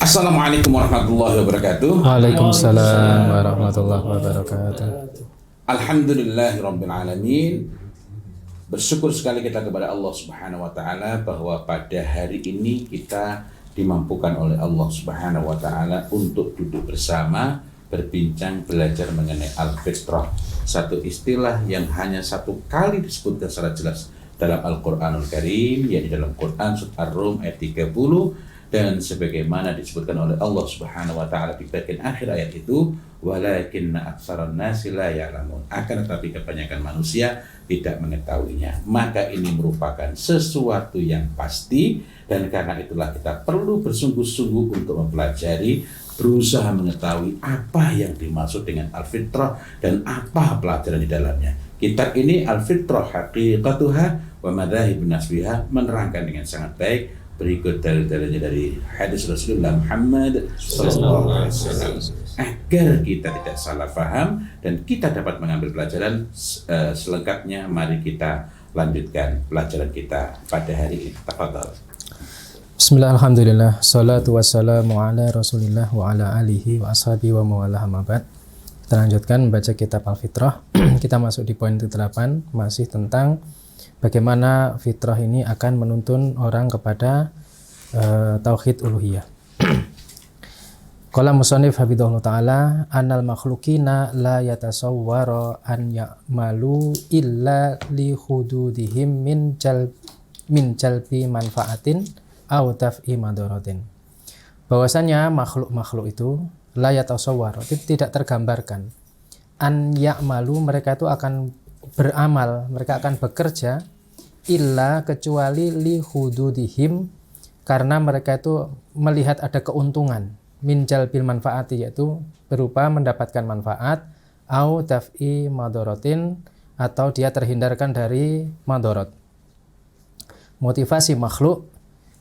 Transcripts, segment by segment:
Assalamualaikum warahmatullahi wabarakatuh. Waalaikumsalam warahmatullahi wabarakatuh. Alhamdulillahirabbil alamin. Bersyukur sekali kita kepada Allah Subhanahu wa taala bahwa pada hari ini kita dimampukan oleh Allah Subhanahu wa taala untuk duduk bersama, berbincang, belajar mengenai al-fitrah. Satu istilah yang hanya satu kali disebutkan secara jelas dalam Al-Qur'anul Karim, yaitu dalam Quran surat Ar-Rum ayat 30, dan sebagaimana disebutkan oleh Allah Subhanahu wa taala di bagian akhir ayat itu, walakinna aktsaran nasi la ya'lamun, akan tetapi kebanyakan manusia tidak mengetahuinya. Maka ini merupakan sesuatu yang pasti, dan karena itulah kita perlu bersungguh-sungguh untuk mempelajari, berusaha mengetahui apa yang dimaksud dengan al-fitrah dan apa pelajaran di dalamnya. Kitab ini Al-Fitrah Haqiqatuha wa Madzahib Nasbiha menerangkan dengan sangat baik. Berikut dalil-dalilnya dari hadis Rasulullah Muhammad sallallahu alaihi wasallam agar kita tidak salah faham dan kita dapat mengambil pelajaran selengkapnya. Mari kita lanjutkan pelajaran kita pada hari ini. Tafadhal. Bismillah, alhamdulillah, salatu wassalamu ala rasulillah wa ala alihi wa ashabihi wa mawalah amabad. Kita lanjutkan membaca kitab Al-Fitrah. Kita masuk di poin ke-8, masih tentang bagaimana fitrah ini akan menuntun orang kepada tauhid uluhiyah. Qala musannif hafidhahullah ta'ala, annal makhluqina la yatasawwara an ya'malu illa li hududihim min jalbi manfaatin aw daf'i madaratin. Bahwasanya makhluk-makhluk itu la yatasawwara, itu tidak tergambarkan. An ya'malu, mereka itu akan beramal, mereka akan bekerja illa kecuali li hududihim, karena mereka itu melihat ada keuntungan, min jalbil manfaati, yaitu berupa mendapatkan manfaat, au daf'i madaratin, atau dia terhindarkan dari madarat. Motivasi makhluk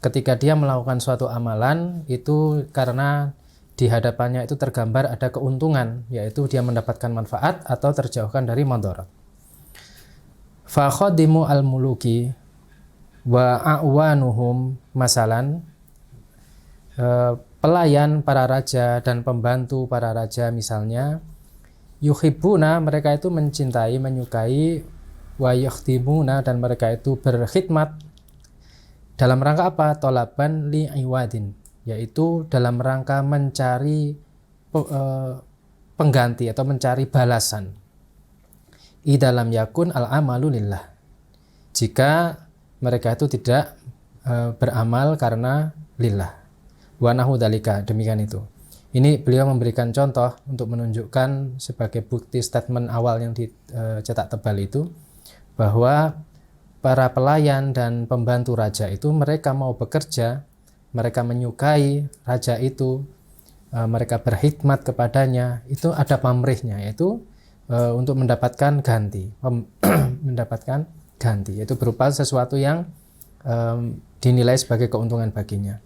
ketika dia melakukan suatu amalan itu karena di hadapannya itu tergambar ada keuntungan, yaitu dia mendapatkan manfaat atau terjauhkan dari madarat. Fa khadimu al-muluki wa a'wanuhum masalan, pelayan para raja dan pembantu para raja misalnya, yuhibbuna, mereka itu mencintai, menyukai, wa yakhdimuna, dan mereka itu berkhidmat dalam rangka apa? Tolaban li iwadin, yaitu dalam rangka mencari pengganti atau mencari balasan. Idalam yakun al-amalu lillah, jika mereka itu tidak beramal karena lillah. Wa nahu dalika, demikian itu. Ini beliau memberikan contoh untuk menunjukkan sebagai bukti statement awal yang dicetak tebal itu, bahwa para pelayan dan pembantu raja itu mereka mau bekerja, mereka menyukai raja itu, mereka berkhidmat kepadanya, itu ada pamrihnya, yaitu untuk mendapatkan ganti, mendapatkan ganti, yaitu berupa sesuatu yang dinilai sebagai keuntungan baginya.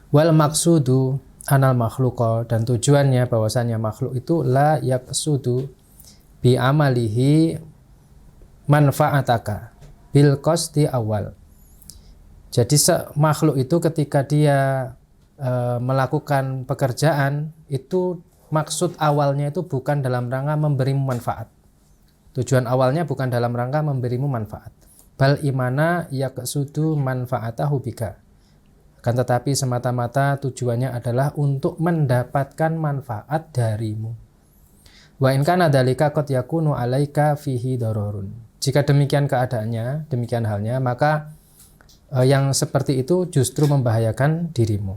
Wal maksudu anal makhluqa, dan tujuannya bahwasanya makhluk itu la yaqsudu bi amalihi manfaataka bil qasdi awal. Jadi makhluk itu ketika dia melakukan pekerjaan itu, maksud awalnya itu bukan dalam rangka memberimu manfaat. Tujuan awalnya bukan dalam rangka memberimu manfaat. Bal imana yaqsudu manfaatahu bika. Akan tetapi semata-mata tujuannya adalah untuk mendapatkan manfaat darimu. Wa in kana dzalika qad yakunu alaika fihi dararun. Jika demikian keadaannya, demikian halnya, maka yang seperti itu justru membahayakan dirimu.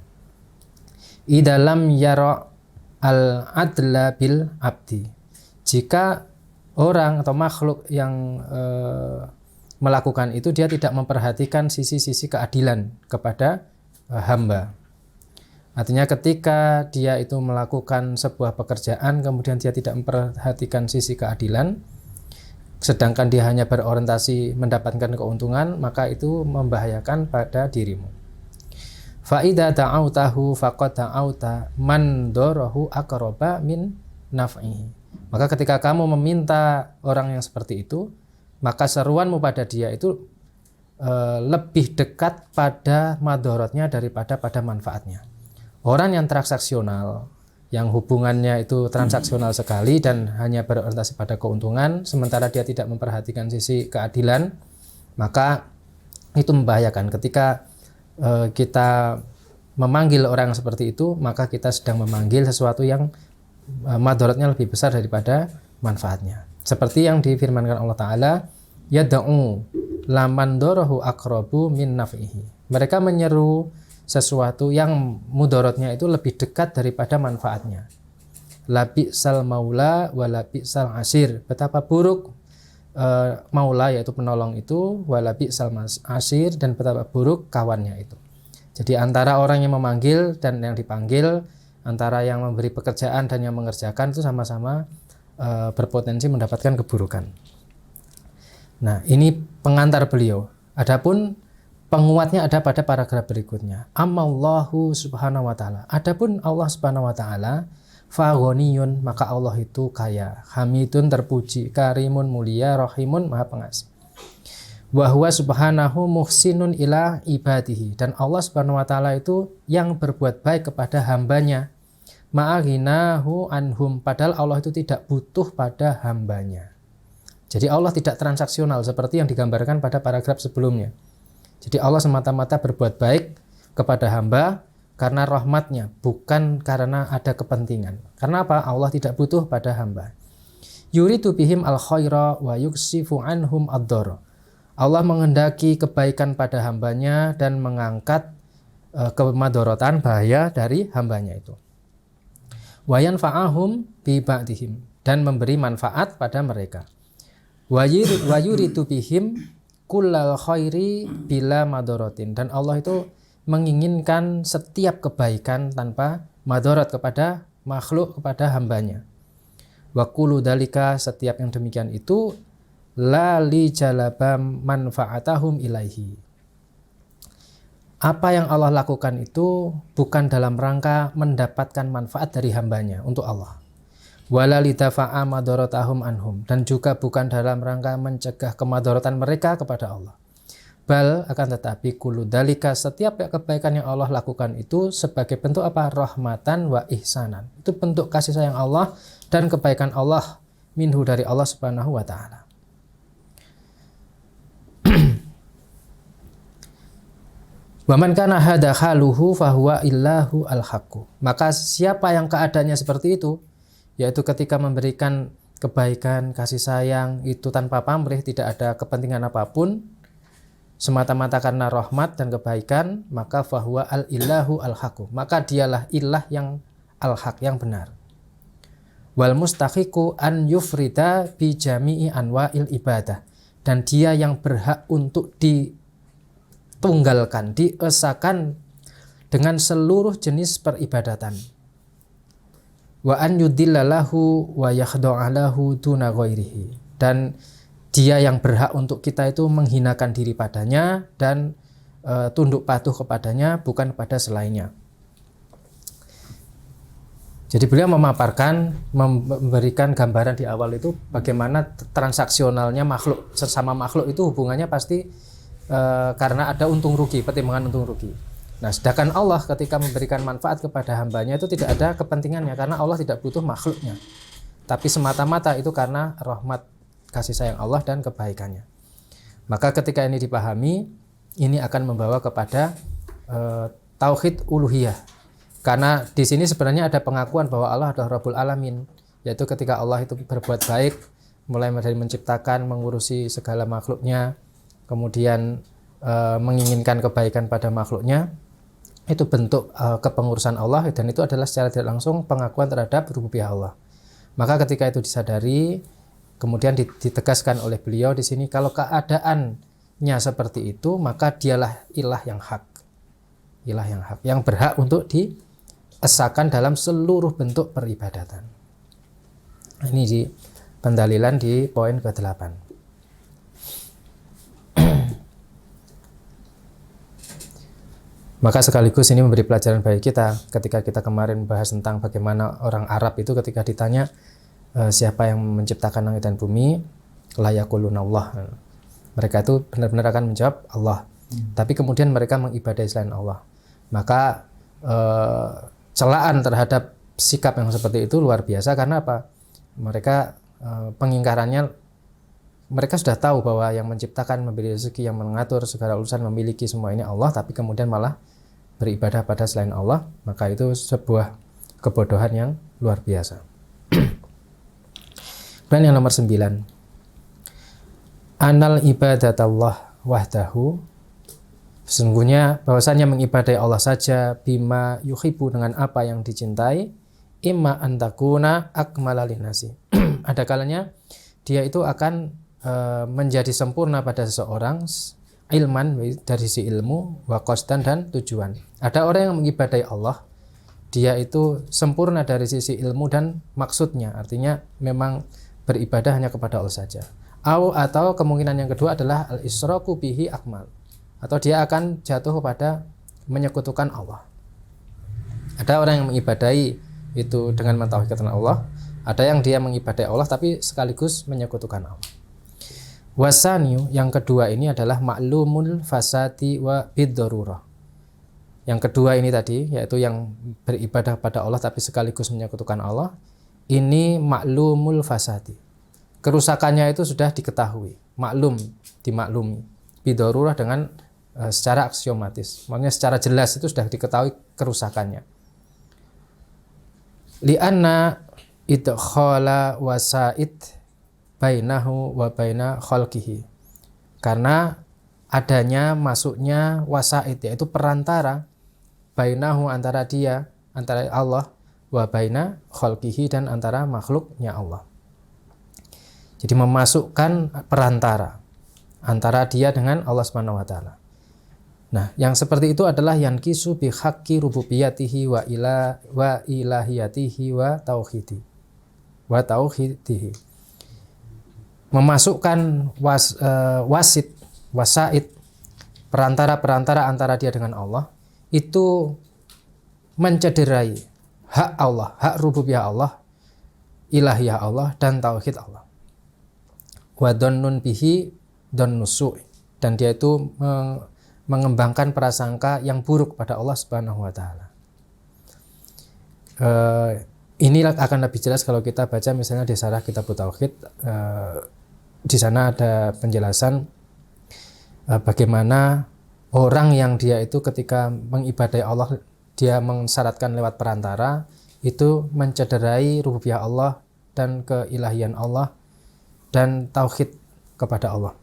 Idalam yara al-adla bil abdi. Jika orang atau makhluk yang melakukan itu, dia tidak memperhatikan sisi-sisi keadilan kepada hamba. Artinya ketika dia itu melakukan sebuah pekerjaan, kemudian dia tidak memperhatikan sisi keadilan, sedangkan dia hanya berorientasi mendapatkan keuntungan, maka itu membahayakan pada dirimu. Fa'idha ta'autahu faqad ta'auta man darahu aqraba min naf'ihi. Maka ketika kamu meminta orang yang seperti itu, maka seruanmu pada dia itu lebih dekat pada madorotnya daripada pada manfaatnya. Orang yang transaksional, yang hubungannya itu transaksional sekali dan hanya berorientasi pada keuntungan, sementara dia tidak memperhatikan sisi keadilan, maka itu membahayakan. Ketika kita memanggil orang seperti itu, maka kita sedang memanggil sesuatu yang madaratnya lebih besar daripada manfaatnya. Seperti yang difirmankan Allah Ta'ala, yad'u laman dorohu akrabu min naf'ihi. Mereka menyeru sesuatu yang mudaratnya itu lebih dekat daripada manfaatnya. Labi sal maula wa labi sal asir. Betapa buruk maula yaitu penolong itu, wa labi sal asir, dan betapa buruk kawannya itu. Jadi antara orang yang memanggil dan yang dipanggil, antara yang memberi pekerjaan dan yang mengerjakan itu sama-sama berpotensi mendapatkan keburukan. Nah, ini pengantar beliau. Adapun penguatnya ada pada paragraf berikutnya. Amallahu subhanahu wa ta'ala. Adapun Allah subhanahu wa ta'ala, faghaniyun, maka Allah itu kaya, hamidun terpuji, karimun mulia, rahimun maha pengasih. Wa huwa subhanahu muhsinun ila ibadihi, dan Allah subhanahu wa ta'ala itu yang berbuat baik kepada hambanya. Ma'aghinahu anhum, padahal Allah itu tidak butuh pada hambanya. Jadi Allah tidak transaksional seperti yang digambarkan pada paragraf sebelumnya. Jadi Allah semata-mata berbuat baik kepada hamba karena rahmatnya, bukan karena ada kepentingan. Karena apa? Allah tidak butuh pada hamba. Yuridu bihim al khaira wa yuksifu anhum ad-dhara. Allah menghendaki kebaikan pada hambanya dan mengangkat kemadharatan, bahaya dari hambanya itu. Wa yanfa'ahum bi ba'dihim, dan memberi manfaat pada mereka. Wa yuridu bihim kullal khairi bila madaratin, dan Allah itu menginginkan setiap kebaikan tanpa madarat kepada makhluk, kepada hambanya. Wa kullu dalika, setiap yang demikian itu la li jalabam manfaatahum ilaihi. Apa yang Allah lakukan itu bukan dalam rangka mendapatkan manfaat dari hambanya untuk Allah. Wala lidafa'a madaratahum anhum, dan juga bukan dalam rangka mencegah kemadharatan mereka kepada Allah. Bal, akan tetapi kullu dalika, setiap kebaikan yang Allah lakukan itu sebagai bentuk apa? Rahmatan wa ihsanan. Itu bentuk kasih sayang Allah dan kebaikan Allah minhu, dari Allah Subhanahu wa taala. Wa man kana hadha haluhu fahuwa illahu al-haqqu. Maka siapa yang keadaannya seperti itu, yaitu ketika memberikan kebaikan, kasih sayang itu tanpa pamrih, tidak ada kepentingan apapun, semata-mata karena rahmat dan kebaikan, maka fahuwa al-illahu al-haqqu. Maka dialah ilah yang al-haq, yang benar. Wal mustahiqu an yufrida bi jami'i anwa'il ibadah. Dan dia yang berhak untuk ditunggalkan, diesakan dengan seluruh jenis peribadatan. Wa an yudillalahu wa yakhda'alahu duna ghairihi. Dan dia yang berhak untuk kita itu menghinakan diri padanya dan tunduk patuh kepadanya, bukan pada selainnya. Jadi beliau memaparkan, memberikan gambaran di awal itu bagaimana transaksionalnya makhluk, sesama makhluk itu hubungannya pasti karena ada untung rugi, pertimbangan untung rugi. Nah, sedangkan Allah ketika memberikan manfaat kepada hambanya itu tidak ada kepentingannya, karena Allah tidak butuh makhluknya, tapi semata-mata itu karena rahmat, kasih sayang Allah dan kebaikannya. Maka ketika ini dipahami, ini akan membawa kepada tauhid uluhiyah. Karena di sini sebenarnya ada pengakuan bahwa Allah adalah Rabbul Alamin, yaitu ketika Allah itu berbuat baik, mulai dari menciptakan, mengurusi segala makhluknya, kemudian menginginkan kebaikan pada makhluknya, itu bentuk kepengurusan Allah, dan itu adalah secara tidak langsung pengakuan terhadap rububiyah Allah. Maka ketika itu disadari, kemudian ditegaskan oleh beliau di sini, kalau keadaannya seperti itu, maka dialah ilah yang hak, yang berhak untuk diesakan dalam seluruh bentuk peribadatan. Ini di pendalilan di poin ke-8. Maka sekaligus ini memberi pelajaran bagi kita ketika kita kemarin membahas tentang bagaimana orang Arab itu ketika ditanya siapa yang menciptakan langit dan bumi, la yaqulunallah. Mereka itu benar-benar akan menjawab Allah. Tapi kemudian mereka mengibadahi selain Allah. Maka celaan terhadap sikap yang seperti itu luar biasa. Karena apa? Mereka pengingkarannya, mereka sudah tahu bahwa yang menciptakan, memberi rezeki, yang mengatur segala urusan, memiliki semua ini Allah, tapi kemudian malah beribadah pada selain Allah. Maka itu sebuah kebodohan yang luar biasa. Dan yang nomor 9, anal ibadatallah wahdahu, sesungguhnya bahwasanya mengibadai Allah saja, bima yuhibbu, dengan apa yang dicintai, imma antakuna akmala linnasi, ada kalanya dia itu akan menjadi sempurna pada seseorang, ilman, dari sisi ilmu, wa qasdan, dan tujuan. Ada orang yang mengibadai Allah, dia itu sempurna dari sisi ilmu dan maksudnya, artinya memang beribadah hanya kepada Allah saja. Atau kemungkinan yang kedua adalah al-israku bihi akmal, atau dia akan jatuh kepada menyekutukan Allah. Ada orang yang mengibadai itu dengan mentauhidkan Allah, ada yang dia mengibadai Allah tapi sekaligus menyekutukan Allah. Wasaniyu, yang kedua ini adalah maklumul fasadi wa bid-darurah. Yang kedua ini tadi, yaitu yang beribadah pada Allah tapi sekaligus menyekutukan Allah, ini maklumul fasadi. Kerusakannya itu sudah diketahui, maklum, dimaklumi. Bid-darurah dengan secara aksiomatis, maksudnya secara jelas itu sudah diketahui kerusakannya. Li'anna idkhala wasaid bainahu wa baina khalqihi, karena adanya masuknya wasaid, yaitu perantara, bainahu, antara dia, antara Allah, wa baina khalqihi, dan antara makhluknya Allah. Jadi memasukkan perantara antara dia dengan Allah Subhanahu wa taala. Nah, yang seperti itu adalah yang kisu bi haqqi rububiyatihi wa ilahiyatihi wa tauhidihi. Memasukkan wasaid, perantara antara dia dengan Allah, itu mencederai hak Allah, hak rububiyah Allah, ilahiyah Allah, dan tauhid Allah. Wa dhannun bihi dhannusu', dan dia itu mengembangkan prasangka yang buruk pada Allah Subhanahu wa taala. Ini akan lebih jelas kalau kita baca misalnya di Syarah Kitab Tauhid. Di sana ada penjelasan bagaimana orang yang dia itu ketika mengibadai Allah, dia mensyaratkan lewat perantara, itu mencederai rububiyah Allah dan keilahian Allah dan tauhid kepada Allah.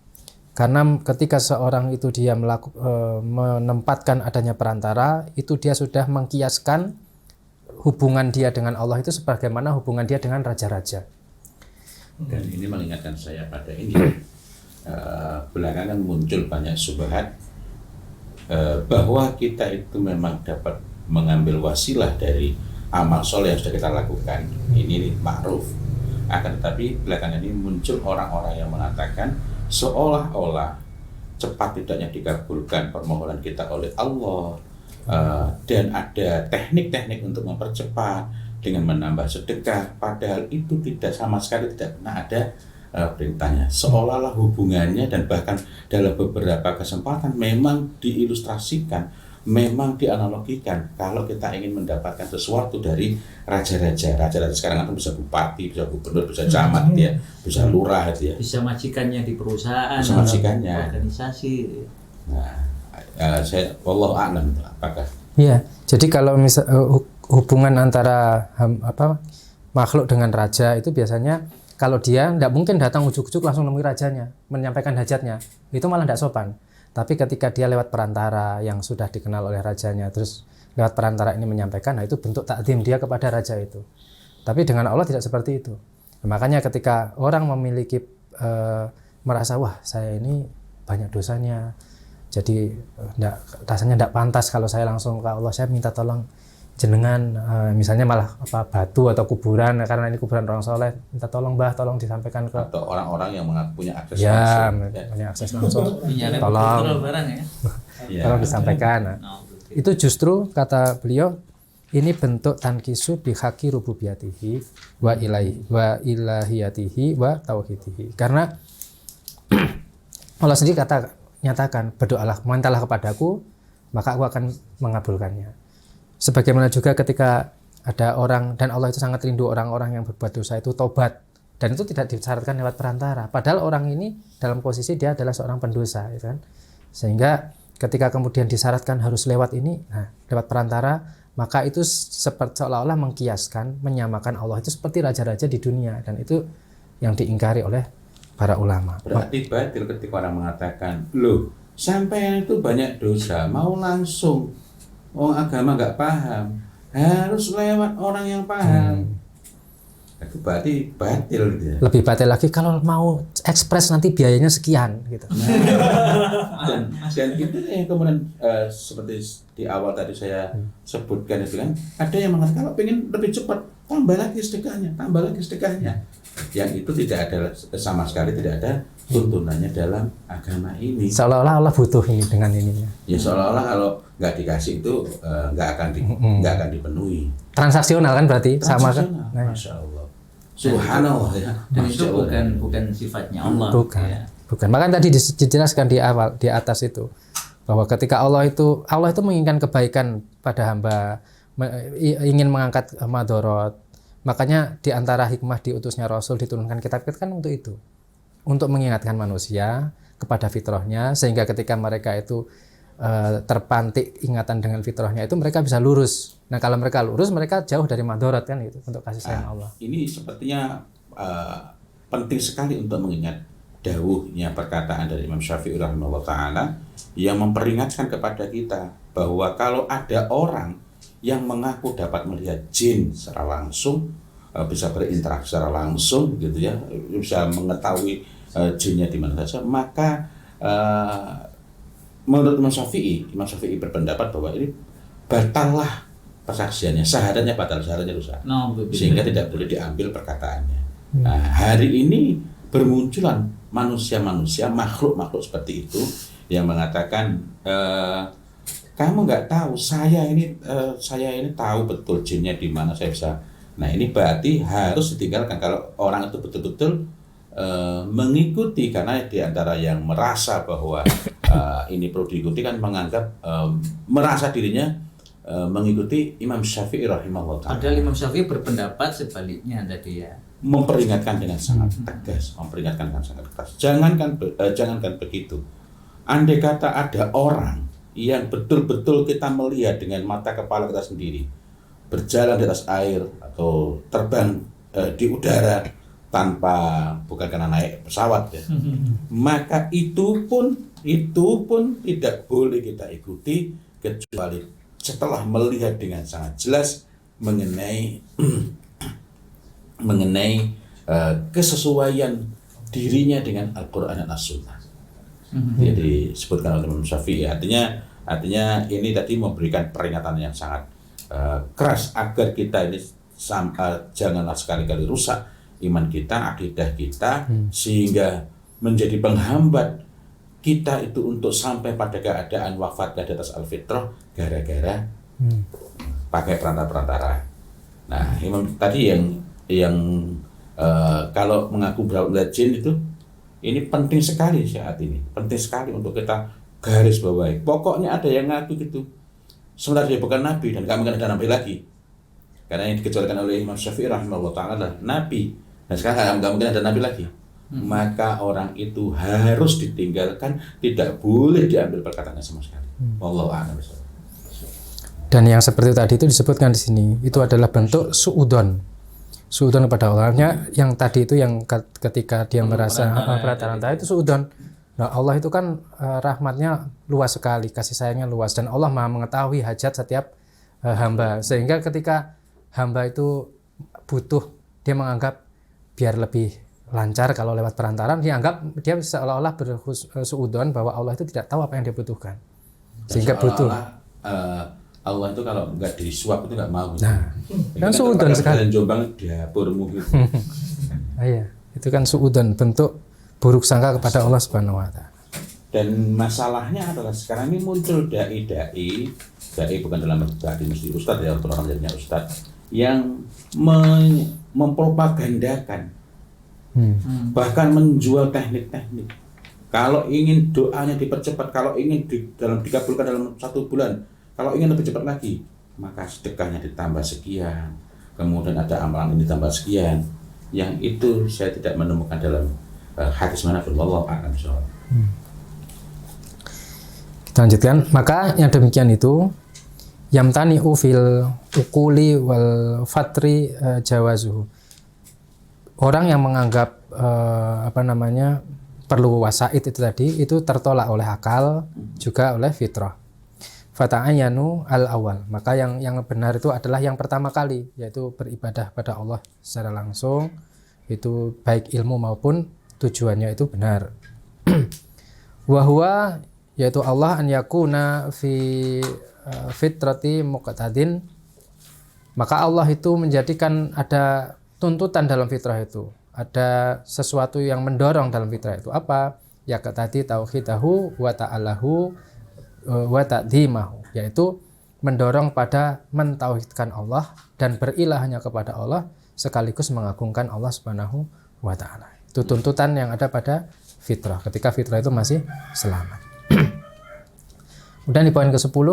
Karena ketika seorang itu dia menempatkan adanya perantara, itu dia sudah mengkiaskan hubungan dia dengan Allah itu sebagaimana hubungan dia dengan raja-raja. Dan ini mengingatkan saya pada ini, belakangan muncul banyak syubhat bahwa kita itu memang dapat mengambil wasilah dari amal soleh yang sudah kita lakukan. Ini ma'ruf. Akan tetapi belakangan ini muncul orang-orang yang mengatakan seolah-olah cepat tidaknya dikabulkan permohonan kita oleh Allah, dan ada teknik-teknik untuk mempercepat dengan menambah sedekah, padahal itu tidak, sama sekali tidak pernah ada perintahnya. Seolah-olah hubungannya, dan bahkan dalam beberapa kesempatan memang diilustrasikan, memang dianalogikan, kalau kita ingin mendapatkan sesuatu dari raja-raja sekarang kan bisa bupati, bisa gubernur, bisa camat, ya, bisa lurah, ya, bisa majikannya di perusahaan, bisa majikannya, organisasi. Nah, saya wallahu a'lam, apakah? Ya, jadi kalau misal hubungan antara makhluk dengan raja itu biasanya kalau dia tidak mungkin datang ujuk-ujuk langsung nemui rajanya menyampaikan hajatnya, itu malah tidak sopan. Tapi ketika dia lewat perantara yang sudah dikenal oleh rajanya, terus lewat perantara ini menyampaikan, nah itu bentuk takdim dia kepada raja itu. Tapi dengan Allah tidak seperti itu. Nah, makanya ketika orang memiliki merasa, wah saya ini banyak dosanya, jadi rasanya tidak pantas kalau saya langsung ke Allah, saya minta tolong jenengan, misalnya malah batu atau kuburan, karena ini kuburan orang soleh, minta tolong Mbah, tolong disampaikan ke, atau orang-orang yang punya akses langsung, punya akses langsung, tolong, tolong disampaikan. Nah, itu justru kata beliau ini bentuk tankisu bihaqi rububiyatihi wa ilahiyatihi wa tauhidihi, karena Allah sendiri nyatakan, berdoalah, mintalah kepadaku, maka aku akan mengabulkannya. Sebagaimana juga ketika ada orang, dan Allah itu sangat rindu orang-orang yang berbuat dosa itu tobat, dan itu tidak disyaratkan lewat perantara. Padahal orang ini dalam posisi dia adalah seorang pendosa, ya kan? Sehingga ketika kemudian disyaratkan harus lewat ini, nah, lewat perantara, maka itu seperti seolah-olah mengkiaskan, menyamakan Allah itu seperti raja-raja di dunia, dan itu yang diingkari oleh para ulama. Berarti batil ketika orang mengatakan, loh, sampean itu banyak dosa, mau langsung, agama nggak paham, harus lewat orang yang paham. Itu berarti batil gitu ya. Lebih batil lagi kalau mau ekspres nanti biayanya sekian gitu. Dan itu yang kemudian seperti di awal tadi saya sebutkan itu kan, ada yang mengatakan kalau pengen lebih cepat tambah lagi sedekahnya. Yang itu tidak ada sama sekali, tidak ada tuntunannya dalam agama ini. Seolah-olah Allah butuh ini dengan ininya. Ya seolah-olah kalau nggak dikasih itu nggak akan dipenuhi. Transaksional kan berarti sama kan? Transaksional, Masya Allah. Subhanallah ya. Dan itu bukan sifatnya Allah. Bukan. Ya. Bukan. Makanya tadi dijelaskan di awal, di atas itu, bahwa ketika Allah itu menginginkan kebaikan pada hamba, ingin mengangkat madorot. Makanya di antara hikmah diutusnya Rasul, diturunkan kitab kan untuk itu, untuk mengingatkan manusia kepada fitrahnya, sehingga ketika mereka itu terpantik ingatan dengan fitrahnya itu, mereka bisa lurus. Nah kalau mereka lurus, mereka jauh dari madorot kan itu, untuk kasih sayang Allah. Ini sepertinya penting sekali untuk mengingat dawuhnya perkataan dari Imam Syafi'i rahimahullah ta'ala yang memperingatkan kepada kita bahwa kalau ada orang yang mengaku dapat melihat jin secara langsung, bisa berinteraksi secara langsung gitu ya, bisa mengetahui jinnya di mana saja, maka menurut Imam Syafi'i berpendapat bahwa ini batallah persaksiannya, syahadatnya batal, syahadatnya rusak, sehingga tidak boleh diambil perkataannya. Nah, hari ini bermunculan manusia-manusia, makhluk-makhluk seperti itu yang mengatakan, kamu nggak tahu, saya ini tahu betul jinnya di mana, saya bisa. Nah ini berarti harus ditinggalkan kalau orang itu betul-betul mengikuti, karena di antara yang merasa bahwa ini perlu diikuti kan menganggap merasa dirinya mengikuti Imam Syafi'i rahimahullah ta'ala. Padahal Imam Syafi'i berpendapat sebaliknya tadi ya. Memperingatkan dengan sangat tegas, jangankan begitu. Andai kata ada orang yang betul-betul kita melihat dengan mata kepala kita sendiri, berjalan di atas air atau terbang di udara tanpa, bukan karena naik pesawat ya, maka itu pun tidak boleh kita ikuti kecuali setelah melihat dengan sangat jelas mengenai kesesuaian dirinya dengan Al-Quran dan As-Sunnah. Jadi disebutkan oleh Imam Syafi'i, artinya ini tadi memberikan peringatan yang sangat keras agar kita ini janganlah sekali-kali rusak iman kita, akidah kita, sehingga menjadi penghambat kita itu untuk sampai pada keadaan wafatnya di atas al-fitrah gara-gara pakai perantara-perantara. Nah, Imam tadi yang kalau mengaku melihat jin itu, ini penting sekali saat ini, penting sekali untuk kita garis bawahi. Pokoknya ada yang ngaku gitu, sebenarnya dia bukan nabi dan kami kan ada nabi lagi, karena yang dikecualikan oleh Imam Syafi'i rahimahullah ta'ala adalah nabi, dan sekarang nggak mungkin ada nabi lagi. Maka orang itu harus ditinggalkan, tidak boleh diambil perkataannya sama sekali. Wallahu a'lam. Dan yang seperti tadi itu disebutkan di sini, itu adalah bentuk suudon kepada Allahnya. Yang tadi itu yang ketika dia merasa perantara itu suudon. Nah, Allah itu kan rahmatnya luas sekali, kasih sayangnya luas, dan Allah Maha mengetahui hajat setiap hamba, sehingga ketika hamba itu butuh, dia menganggap biar lebih lancar kalau lewat perantaraan, dia seolah-olah bersuudon bahwa Allah itu tidak tahu apa yang dia butuhkan, sehingga butuh. Allah itu kalau nggak disuap itu nggak mau. Nah, kan suudon sekali. Jalan Jombang dapurmu gitu. Iya, itu kan suudon, bentuk buruk sangka kepada Allah Subhanahu Wa Taala. Dan masalahnya adalah sekarang ini muncul dai bukan dalam arti mesti ustadz ya, untuk orang jadinya ustadz yang mempropagandakan, bahkan menjual teknik-teknik. Kalau ingin doanya dipercepat, kalau ingin dikabulkan dalam 1 bulan, kalau ingin lebih cepat lagi, maka sedekahnya ditambah sekian, kemudian ada amalan ini ditambah sekian. Yang itu saya tidak menemukan dalam hadis manapun. Wallahu a'lam bishawab. Kita lanjutkan. Maka yang demikian itu yamtani'u fil uquli wal fatri jawazuhu. Orang yang menganggap perlu wasaid itu tadi itu tertolak oleh akal juga oleh fitrah. Fata'ayanu al-awal. Maka yang benar itu adalah yang pertama kali, yaitu beribadah pada Allah secara langsung, itu baik ilmu maupun tujuannya itu benar. Wahwa, yaitu Allah an yakuna fi fitrati muqtadin. Maka Allah itu menjadikan ada tuntutan dalam fitrah itu. Ada sesuatu yang mendorong dalam fitrah itu. Apa? Ya tadi tauhidahu wa ta'alahu wa ta'dhimahu, yaitu mendorong pada mentauhidkan Allah dan berilah hanya kepada Allah sekaligus mengagungkan Allah Subhanahu wa taala. Itu tuntutan yang ada pada fitrah ketika fitrah itu masih selamat. Kemudian di poin ke-10,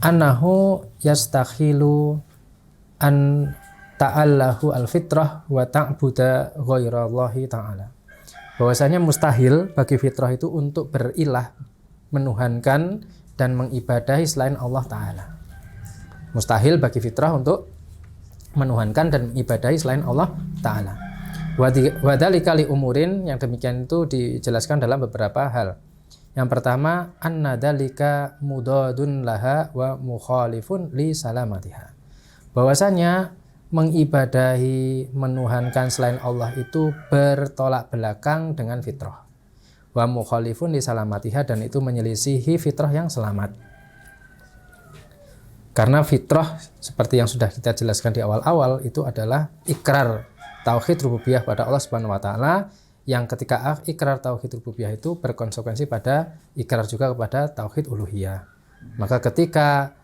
annahu yastakhilu an ta'allahu al-fitrah wa ta'buda ghairallahi ta'ala. Bahwasanya mustahil bagi fitrah itu untuk berilah, menuhankan dan mengibadahi selain Allah Ta'ala. Mustahil bagi fitrah untuk menuhankan dan mengibadahi selain Allah Ta'ala. Wadhalika li umurin, yang demikian itu dijelaskan dalam beberapa hal. Yang pertama, anna dhalika mudadun laha wa mukhalifun li salamatiha. Bahwasanya mengibadahi, menuhankan selain Allah itu bertolak belakang dengan fitrah. Wa mukhalifun li salamatiha, dan itu menyelisihi fitrah yang selamat. Karena fitrah seperti yang sudah kita jelaskan di awal-awal itu adalah ikrar tauhid rububiyah pada Allah Subhanahu wa taala, yang ketika ikrar tauhid rububiyah itu berkonsekuensi pada ikrar juga kepada tauhid uluhiyah. Maka ketika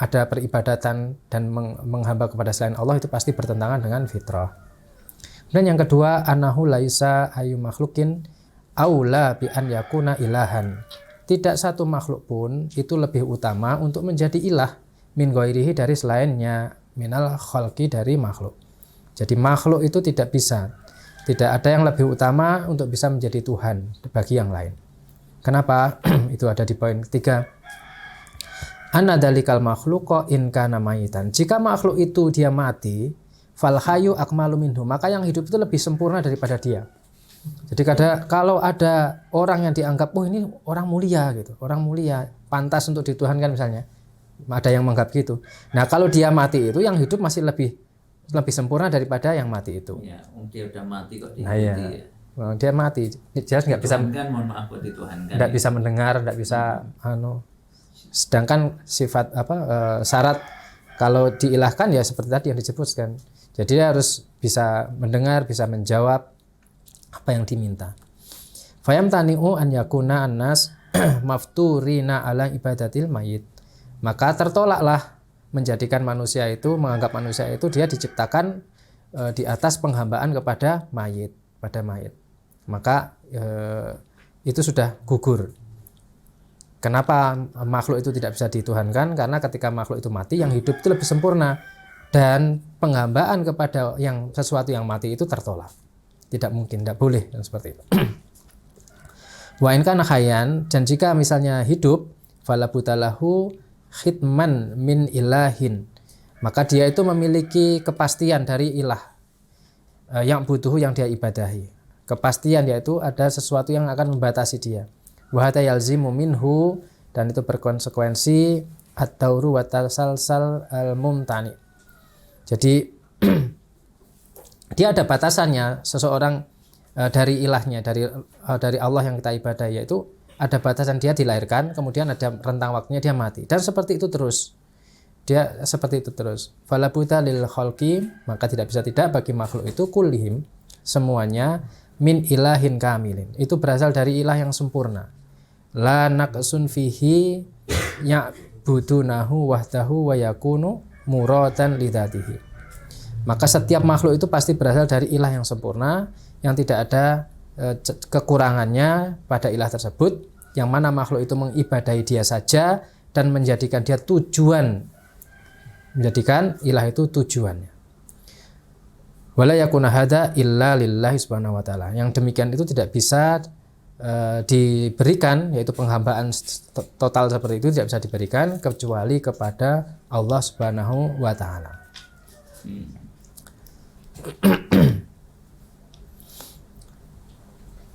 ada peribadatan dan menghamba kepada selain Allah itu pasti bertentangan dengan fitrah. Dan yang kedua, annahu laisa ayu makhlukin aula bi an yakuna ilahan. Tidak satu makhluk pun itu lebih utama untuk menjadi ilah min ghairihi, dari selainnya, minal khalqi, dari makhluk. Jadi makhluk itu tidak ada yang lebih utama untuk bisa menjadi Tuhan bagi yang lain. Kenapa? Itu ada di poin ketiga. Anna dalikal makhluqa in kana mayitan. Jika makhluk itu dia mati, fal hayyu akmalu minhu, maka yang hidup itu lebih sempurna daripada dia. Jadi kalau ada orang yang dianggap ini orang mulia gitu, orang mulia, pantas untuk dituhankan misalnya, ada yang menganggap gitu. Nah, kalau dia mati itu yang hidup masih lebih sempurna daripada yang mati itu. Ya, dia udah mati kok Nah, ya. Dia mati, jelas nggak bisa. Mohon maaf buat dituhankan. Nggak bisa mendengar, nggak bisa Sedangkan sifat syarat kalau diilahkan ya seperti tadi yang disebutkan. Jadi dia harus bisa mendengar, bisa menjawab apa yang diminta. Fayamtani'u an yakuna annas mafturina ala ibadatil mayit. Maka tertolaklah menjadikan manusia itu, menganggap manusia itu dia diciptakan di atas penghambaan kepada mayit, pada mayit. Maka itu sudah gugur. Kenapa makhluk itu tidak bisa dituhankan? Karena ketika makhluk itu mati, yang hidup itu lebih sempurna, dan penghambaan kepada yang sesuatu yang mati itu tertolak. Tidak mungkin, tidak boleh, dan seperti itu. Wa in kana hayyan, dan jika misalnya hidup, fala butalahu khidman min ilahin, maka dia itu memiliki kepastian dari ilah yang butuh, yang dia ibadahi. Kepastian, yaitu ada sesuatu yang akan membatasi dia. Wa hata yalzimu minhu, dan itu berkonsekuensi at-tauru wa tasalsal al-mumtani. Jadi dia ada batasannya, seseorang dari ilahnya, dari Allah yang kita ibadah, yaitu ada batasan, dia dilahirkan, kemudian ada rentang waktunya dia mati, dan seperti itu terus. Dia seperti itu terus. Fala buta lil khalqi, maka tidak bisa tidak bagi makhluk itu kullihim, semuanya, min ilahin kamilin, itu berasal dari ilah yang sempurna. La naqsun fihi ya'budunahu wahdahu wa yakunu muradan lidzatihi. Maka setiap makhluk itu pasti berasal dari ilah yang sempurna, yang tidak ada kekurangannya pada ilah tersebut, yang mana makhluk itu mengibadahi dia saja dan menjadikan dia tujuan, menjadikan ilah itu tujuannya. Wala yakuna hada illa lillahi subhanahu wa ta'ala. Yang demikian itu tidak bisa diberikan, yaitu penghambaan total seperti itu tidak bisa diberikan kecuali kepada Allah subhanahu wa ta'ala.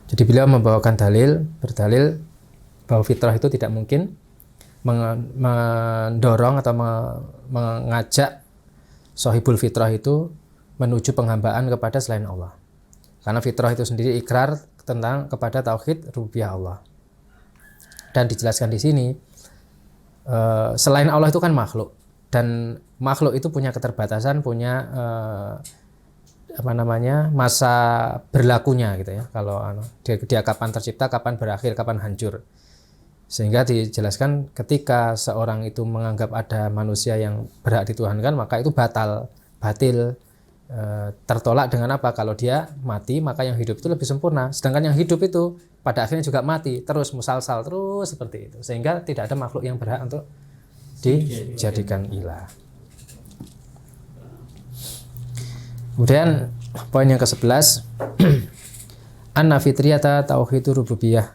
Jadi beliau membawakan berdalil bahwa fitrah itu tidak mungkin mendorong atau mengajak sahibul fitrah itu menuju penghambaan kepada selain Allah. Karena fitrah itu sendiri ikrar tentang kepada tauhid rububiyah Allah. Dan dijelaskan di sini selain Allah itu kan makhluk, dan makhluk itu punya keterbatasan, punya masa berlakunya gitu ya. Kalau dia kapan tercipta, kapan berakhir, kapan hancur. Sehingga dijelaskan ketika seorang itu menganggap ada manusia yang berhak dituhankan, maka itu batil, tertolak dengan apa? Kalau dia mati, maka yang hidup itu lebih sempurna. Sedangkan yang hidup itu pada akhirnya juga mati, terus musalsal terus seperti itu. Sehingga tidak ada makhluk yang berhak untuk dijadikan ilah. Kemudian poin yang ke-11, anna fitriyata tauhidur rububiyah.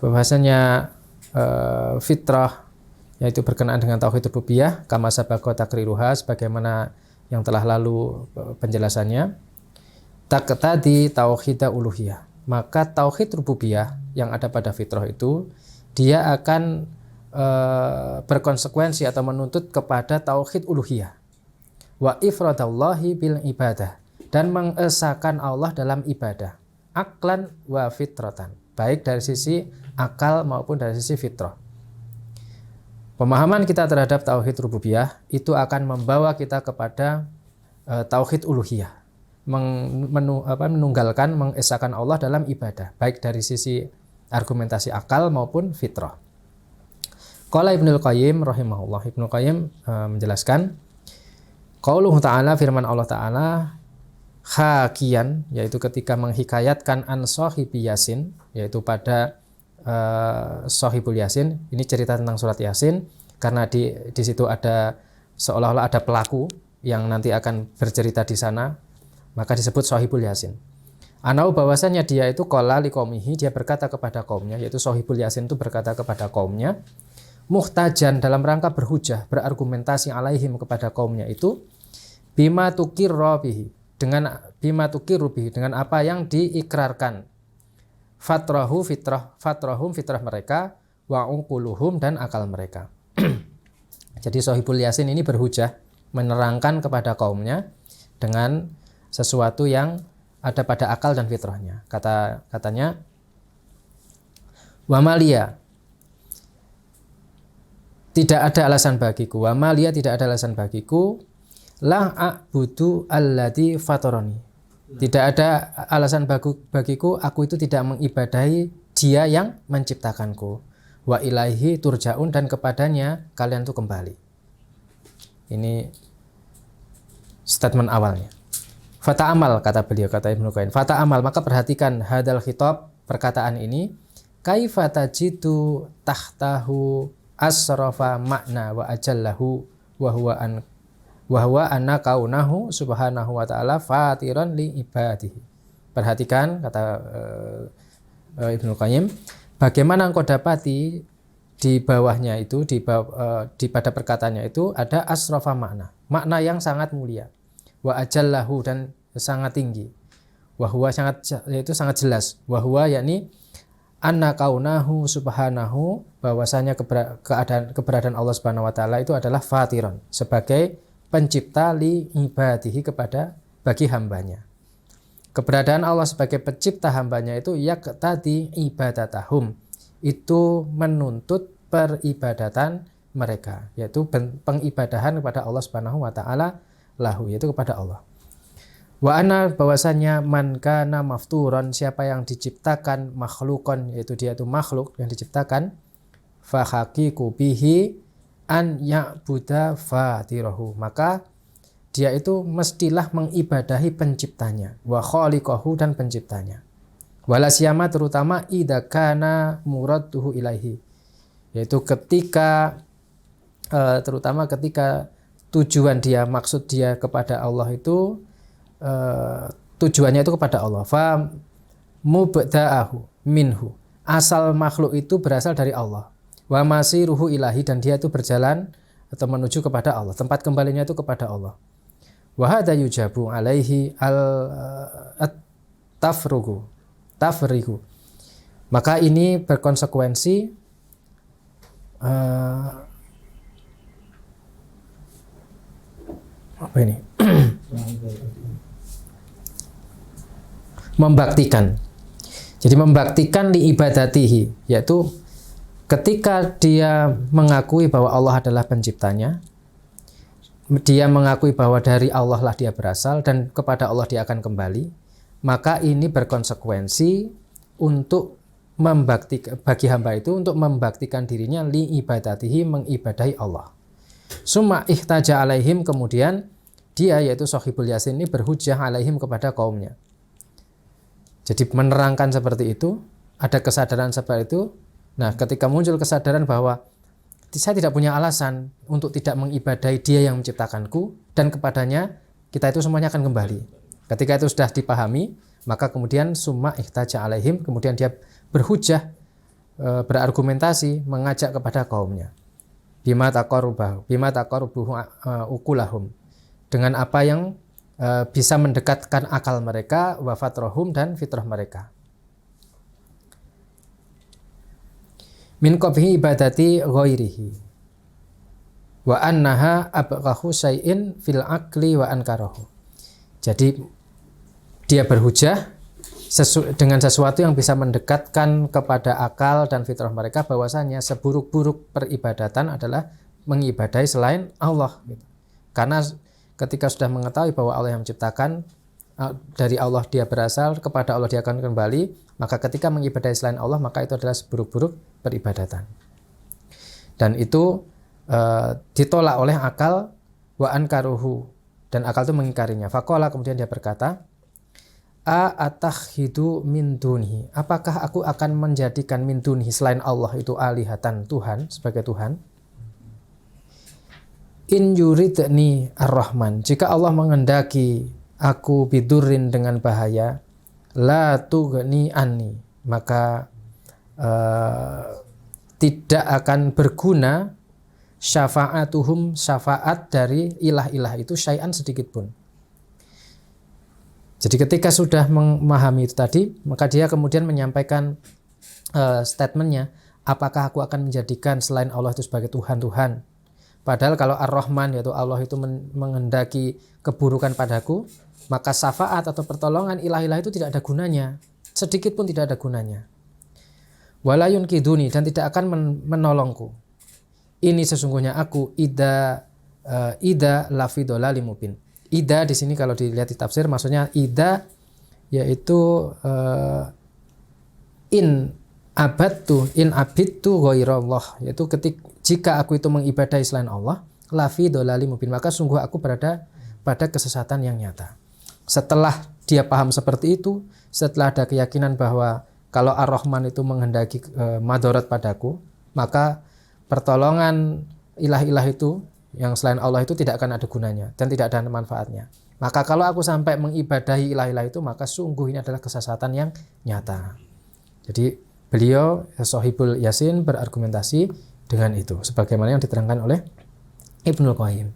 Bahwasanya fitrah yaitu berkenaan dengan tauhid rububiyah, kama sabaqa takriruha, sebagaimana yang telah lalu penjelasannya, taqtadi tauhid uluhiyah. Maka tauhid rububiyah yang ada pada fitrah itu dia akan berkonsekuensi atau menuntut kepada tauhid uluhiyah. Wa ifradallahi bil ibadah, dan mengesahkan Allah dalam ibadah, aklan wa fitratan, baik dari sisi akal maupun dari sisi fitrah. Pemahaman kita terhadap tauhid rububiyah itu akan membawa kita kepada tauhid uluhiyah, menunggalkan, mengesahkan Allah dalam ibadah, baik dari sisi argumentasi akal maupun fitrah. Qala Ibnul Qayyim rahimahullah, Ibnu Qayyim menjelaskan, qauluhu ta'ala, firman Allah ta'ala, hakian, yaitu ketika menghikayatkan an sahibi Yasin, yaitu pada Sahibul Yasin. Ini cerita tentang surat Yasin, karena di situ ada seolah-olah ada pelaku yang nanti akan bercerita di sana, maka disebut Sahibul Yasin. Anau, bahwasanya dia itu qala liqaumihi, dia berkata kepada kaumnya, yaitu Sahibul Yasin itu berkata kepada kaumnya, muhtajan, dalam rangka berhujah, berargumentasi alaihim, kepada kaumnya itu, bima tukirra bihi, dengan bima tukirru bihi, dengan apa yang diikrarkan, fatrahum fitrah mereka, wa uquluhum, dan akal mereka. Jadi Sahibul Yasin ini berhujah, menerangkan kepada kaumnya dengan sesuatu yang ada pada akal dan fitrahnya. Katanya, wa malia, tidak ada alasan bagiku, wa malia, tidak ada alasan bagiku, la a'budu alladzi fatarani, tidak ada alasan bagiku, aku itu tidak mengibadahi dia yang menciptakanku, wa ilaihi turja'un, dan kepadanya kalian tuh kembali. Ini statement awalnya. Fata'amal, kata beliau, kata Ibnu Qayyim, fata'amal, maka perhatikan hadal khitab, perkataan ini, kaifa tajidu tahtahu asrafa makna wa ajallahu wa huwa anna kaunahu subhanahu wa ta'ala fatiran li ibadihi. Perhatikan, kata Ibnu Qayyim, bagaimana engkau dapati di bawahnya itu, di pada perkataannya itu ada asrafa makna yang sangat mulia, wa ajallahu, dan sangat tinggi, wa huwa, yaitu sangat jelas, wa huwa, yakni anna kaunahu subhanahu, bahwasanya keberadaan Allah subhanahu wa ta'ala itu adalah fatiran, sebagai pencipta li ibadihi, bagi hambanya. Keberadaan Allah sebagai pencipta hambanya itu yaqtadi ibadatahum, itu menuntut peribadatan mereka, yaitu pengibadahan kepada Allah subhanahu wa ta'ala lahu, yaitu kepada Allah. Wa anna, bahwasanya man kana mafturan, siapa yang diciptakan makhlukon, yaitu dia itu makhluk yang diciptakan, fa haqiqu bihi an ya'buda fatirahu, maka dia itu mestilah mengibadahi penciptanya, wa khaliqahu, dan penciptanya, wala siyama, terutama idza kana muraduhu ilaihi, yaitu ketika terutama ketika maksud dia kepada Allah itu tujuannya itu kepada Allah. Fa mubda'ahu minhu, asal makhluk itu berasal dari Allah. Wa masiruhu ilahi, dan dia itu berjalan atau menuju kepada Allah, tempat kembalinya itu kepada Allah. Wa hadza yujabu alaihi tafrigu. Maka ini berkonsekuensi apa ini? Membaktikan. Jadi membaktikan li ibadatihi, yaitu ketika dia mengakui bahwa Allah adalah penciptanya, dia mengakui bahwa dari Allah lah dia berasal dan kepada Allah dia akan kembali, maka ini berkonsekuensi untuk membaktikan, bagi hamba itu untuk membaktikan dirinya li ibadatihi, mengibadahi Allah. Summa ihtaja alaihim, kemudian dia yaitu Shahibul Yasin ini berhujjah alaihim kepada kaumnya. Jadi menerangkan seperti itu, ada kesadaran seperti itu. Nah, ketika muncul kesadaran bahwa saya tidak punya alasan untuk tidak mengibadahi dia yang menciptakanku, dan kepadanya kita itu semuanya akan kembali. Ketika itu sudah dipahami, maka kemudian summa ihtaja alaihim, kemudian dia berhujjah, berargumentasi, mengajak kepada kaumnya. Bima taqarrubuhu ukulahum, dengan apa yang bisa mendekatkan akal mereka, wa fatrahum, dan fitrah mereka. Min qabhi ibadati ghairihi wa annaha abqahu syai'in fil aqli wa ankarahu. Jadi dia berhujah dengan sesuatu yang bisa mendekatkan kepada akal dan fitrah mereka, bahwasanya seburuk-buruk peribadatan adalah mengibadahi selain Allah. Karena ketika sudah mengetahui bahwa Allah yang menciptakan, dari Allah dia berasal, kepada Allah dia akan kembali, maka ketika mengibadahi selain Allah, maka itu adalah seburuk-buruk peribadatan. Dan itu ditolak oleh akal, wa ankaruhu, dan akal itu mengingkarinya. Faqala, kemudian dia berkata, atakhidu min dunihi, apakah aku akan menjadikan min dunihi, selain Allah itu, alihatan, Tuhan, sebagai Tuhan? In yuridni ar-Rahman, jika Allah menghendaki aku bidurin, dengan bahaya, la tughni anni, maka tidak akan berguna syafa'atuhum, syafaat dari ilah-ilah itu, syai'an, sedikit pun. Jadi ketika sudah memahami itu tadi, maka dia kemudian menyampaikan statementnya, apakah aku akan menjadikan selain Allah itu sebagai Tuhan-Tuhan? Padahal kalau Ar-Rahman, yaitu Allah itu menghendaki keburukan padaku, maka syafaat atau pertolongan ilah-ilah itu tidak ada gunanya, sedikit pun tidak ada gunanya. Wala yunkiduni, dan tidak akan menolongku. Ini sesungguhnya aku ida lafi dolalim mubin. Ida di sini kalau dilihat di tafsir, maksudnya ida yaitu in abidtu ghairallah, yaitu jika aku itu mengibadahi selain Allah, lafi dolalim mubin, maka sungguh aku berada pada kesesatan yang nyata. Setelah dia paham seperti itu, setelah ada keyakinan bahwa kalau Ar-Rahman itu menghendaki madarat padaku, maka pertolongan ilah-ilah itu yang selain Allah itu tidak akan ada gunanya dan tidak ada manfaatnya. Maka kalau aku sampai mengibadahi ilah-ilah itu, maka sungguh ini adalah kesesatan yang nyata. Jadi beliau Shahibul Yasin berargumentasi dengan itu, sebagaimana yang diterangkan oleh Ibnul Qayyim.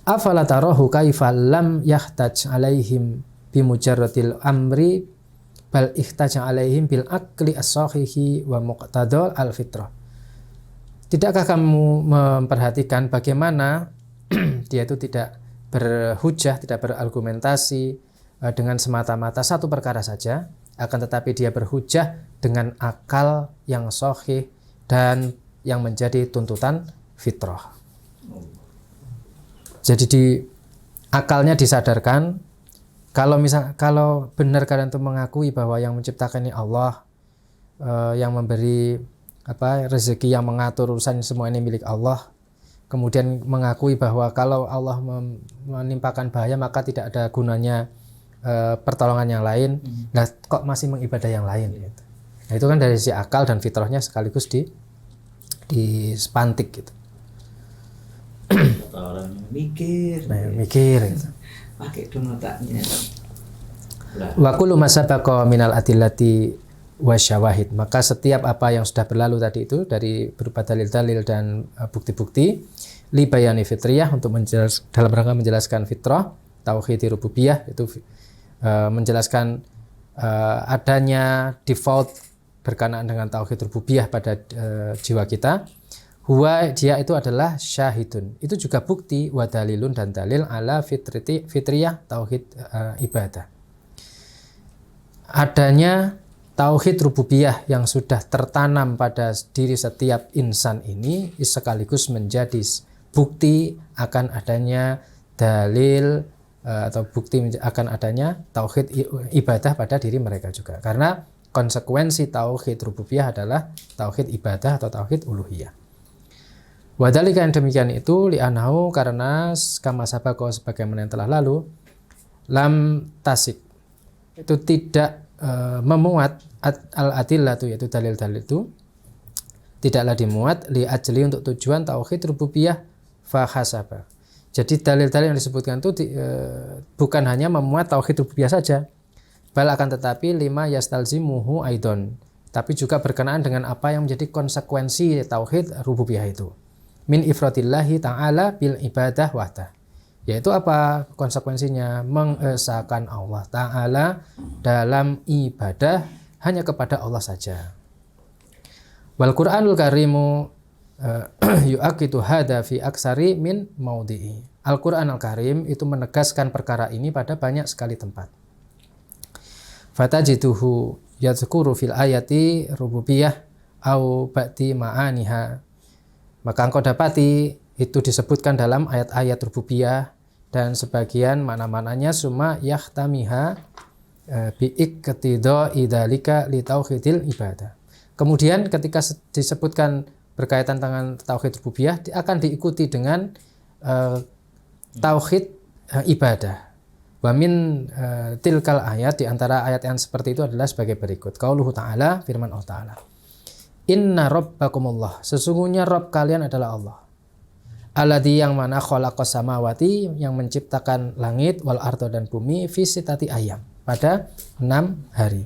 Afala tarahu kaifa lam yahtaj alaihim bimujarradil amri bal ihtaja alaihim bil aqli as-sahihi wa muqtadal al-fitrah. Tidakkah kamu memperhatikan bagaimana dia itu tidak berhujah, tidak berargumentasi dengan semata-mata satu perkara saja, akan tetapi dia berhujah dengan akal yang sahih dan yang menjadi tuntutan fitrah. Jadi di akalnya disadarkan, kalau benar kalian itu mengakui bahwa yang menciptakan ini Allah, yang memberi rezeki, yang mengatur urusan semua ini milik Allah, kemudian mengakui bahwa kalau Allah menimpakan bahaya maka tidak ada gunanya pertolongan yang lain. Nah, kok masih mengibadah yang lain? Nah, itu kan dari sisi akal dan fitrahnya sekaligus dispantik gitu. Kata orang mikir. Nah, mikir gitu. Pakai dong otaknya. Wa kullu ma sabaqa minal adillati wasyawahid, maka setiap apa yang sudah berlalu tadi itu dari berupa dalil-dalil dan bukti-bukti li bayani fitriyah, untuk dalam rangka menjelaskan fitrah, tauhid rububiyah, itu menjelaskan adanya default berkenaan dengan tauhid rububiyah pada jiwa kita. Huwa, dia itu adalah syahidun, itu juga bukti, wa dalilun, dan dalil ala fitriyah tauhid ibadah. Adanya tauhid rububiyah yang sudah tertanam pada diri setiap insan ini sekaligus menjadi bukti akan adanya dalil atau bukti akan adanya tauhid ibadah pada diri mereka juga. Karena konsekuensi tauhid rububiyah adalah tauhid ibadah atau tauhid uluhiyah. Wadhalika, yang demikian itu li'anahu, karena kama sabaqo, sebagaimana yang telah lalu, lam tasik, itu tidak memuat al-adillatu, yaitu dalil-dalil itu tidaklah dimuat li ajli, untuk tujuan tauhid rububiyah fahasaba. Jadi dalil-dalil yang disebutkan itu bukan hanya memuat tauhid rububiyah saja, bal akan tetapi lima yastalzimuhu aidon, tapi juga berkenaan dengan apa yang menjadi konsekuensi tauhid rububiyah itu. Min ifradillahi ta'ala bil ibadah wahdah, yaitu apa konsekuensinya? Mengesahkan Allah Ta'ala dalam ibadah hanya kepada Allah saja. Wal Qur'anul Karimu yu'aqidu hadha fi aksari min maudhi'i. Al-Qur'an Al-Karim itu menegaskan perkara ini pada banyak sekali tempat. Fatajiduhu yadhkuru fil ayati rububiyah au ba'di ma'aniha. Maka engkau dapati itu disebutkan dalam ayat-ayat rububiyah dan sebagian mana-mananya summa yahtamiha bi'iqtidha idzalika li tauhidil ibadah. Kemudian ketika disebutkan berkaitan dengan tauhid rububiyah akan diikuti dengan tauhid ibadah. Wa min tilkal ayat, di antara ayat yang seperti itu adalah sebagai berikut. Qauluhu ta'ala, firman Allah Ta'ala. Inna rabbakumullah, sesungguhnya Rabb kalian adalah Allah. Alladzi, yang mana khalaqas samawati, yang menciptakan langit, wal ardo, dan bumi, fi sittati ayyam, pada 6 hari.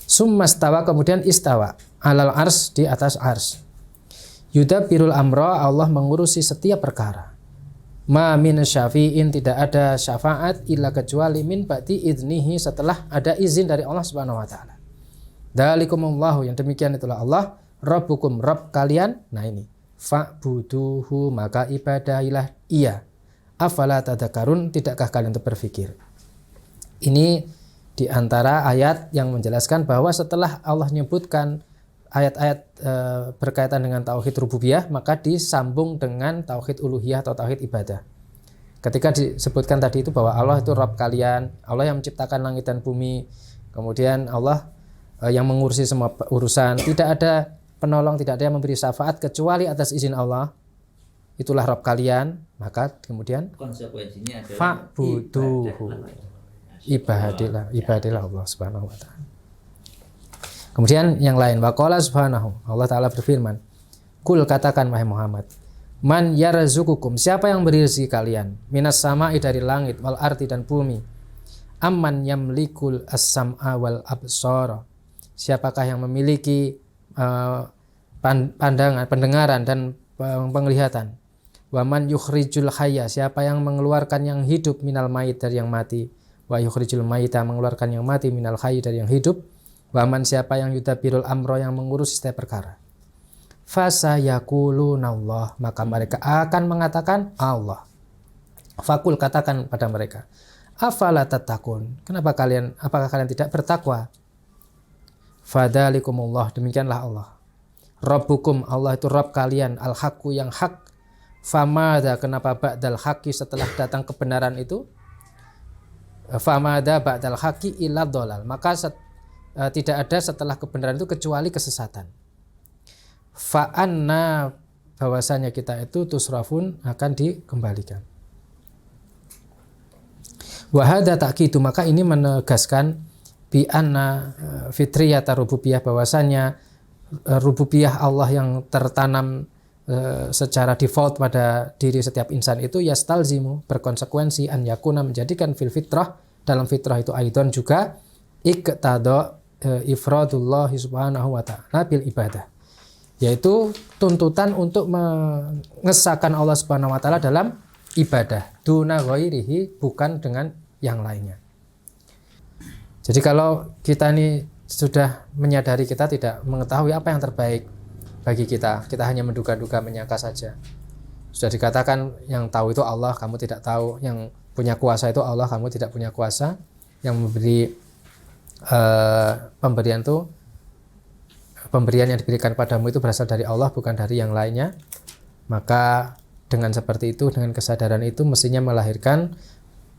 Summa stawa, kemudian istawa, alal ars, di atas ars. Yudabbirul amra, Allah mengurusi setiap perkara. Ma min syafi'in, tidak ada syafaat illa kecuali min ba'di idnihi, setelah ada izin dari Allah Subhanahu wa taala. Dzalikumullahu, yang demikian itulah Allah, Rabbukum, Rabb kalian. Nah ini, fa'buduhu, maka ibadahilah ia. Afala tadzakarun, tidakkah kalian untuk berpikir? Ini di antara ayat yang menjelaskan bahwa setelah Allah menyebutkan ayat-ayat berkaitan dengan tauhid rububiyah, maka disambung dengan tauhid uluhiyah atau tauhid ibadah. Ketika disebutkan tadi itu bahwa Allah itu Rabb kalian, Allah yang menciptakan langit dan bumi, kemudian Allah yang mengurusi semua urusan, tidak ada penolong, tidak ada yang memberi syafaat kecuali atas izin Allah, itulah Rabb kalian, maka kemudian Konsekuensinya adalah fa'buduhu, ibadilah Allah Subhanahu wa taala. Kemudian yang lain, waqala subhanahu, Allah Ta'ala berfirman, kul, katakan wahai Muhammad, man yarzukukum, siapa yang beri rezeki kalian, minas sama'i, dari langit, wal ardi, dan bumi, amman yamlikul as-sam'a wal absara, siapakah yang memiliki pandangan, pendengaran, dan penglihatan, waman yukhrijul hayya, siapa yang mengeluarkan yang hidup, minal mayit, dari yang mati, wa yukhrijul mayita, mengeluarkan yang mati, minal hayy, dari yang hidup, waman, siapa yang yudabbirul amro, yang mengurus setiap perkara, fasayakulunallah, maka mereka akan mengatakan Allah. Fakul, katakan pada mereka, afala tattaqun, apakah kalian tidak bertakwa? Fadzalikumullah, demikianlah Allah. Rabbukum, Allah itu Rabb kalian, al-haqqu, yang hak. Famada, kenapa ba'dal haqqi, setelah datang kebenaran itu, famada ba'dal haqqi illa dhalal, maka tidak ada setelah kebenaran itu kecuali kesesatan. Fa'anna, bahwasanya kita itu tusrafun, akan dikembalikan. Wahada ta'kidu, maka ini menegaskan bi anna fitriyata rububiyah, bahwasanya rububiyah Allah yang tertanam secara default pada diri setiap insan itu yastalzimu, berkonsekuensi, an yakuna, menjadikan fil fitrah, dalam fitrah itu aidon juga iqtada ifradullah subhanahu wa ta'ala bil ibadah, yaitu tuntutan untuk mengesahkan Allah subhanahu wa ta'ala dalam ibadah, duna ghairihi, bukan dengan yang lainnya. Jadi kalau kita ini sudah menyadari kita tidak mengetahui apa yang terbaik bagi kita, kita hanya menduga-duga, menyangka saja. Sudah dikatakan yang tahu itu Allah, kamu tidak tahu. Yang punya kuasa itu Allah, kamu tidak punya kuasa. Yang memberi pemberian yang diberikan padamu itu berasal dari Allah, bukan dari yang lainnya. Maka dengan seperti itu, dengan kesadaran itu mestinya melahirkan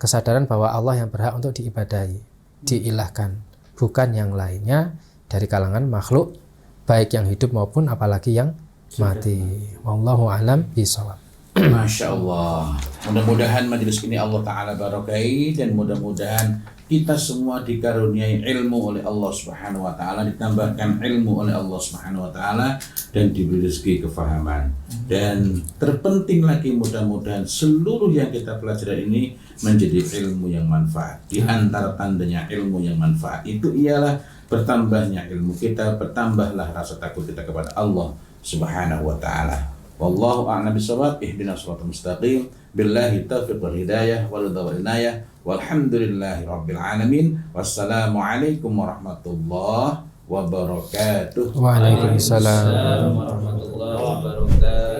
kesadaran bahwa Allah yang berhak untuk diibadahi, diilahkan, bukan yang lainnya dari kalangan makhluk, baik yang hidup maupun apalagi yang mati. Wallahu a'lam bishawab. Masya Allah. Mudah-mudahan majelis ini Allah Ta'ala barakai, dan mudah-mudahan kita semua dikaruniai ilmu oleh Allah Subhanahu wa Ta'ala, ditambahkan ilmu oleh Allah Subhanahu wa Ta'ala, dan diberi rezeki kefahaman. Dan terpenting lagi, mudah-mudahan seluruh yang kita pelajari ini menjadi ilmu yang manfaat. Di antara tandanya ilmu yang manfaat itu ialah bertambahnya ilmu kita, bertambahlah rasa takut kita kepada Allah Subhanahu wa Ta'ala. Wallahu a'lam bishawab. Ihdinas shiratal mustaqim. Billahi taufiq wal hidayah wal inayah. Walhamdulillahi rabbil alamin. Wassalamu alaikum warahmatullahi wabarakatuh. Waalaikumsalam Assalamualaikum warahmatullahi wabarakatuh.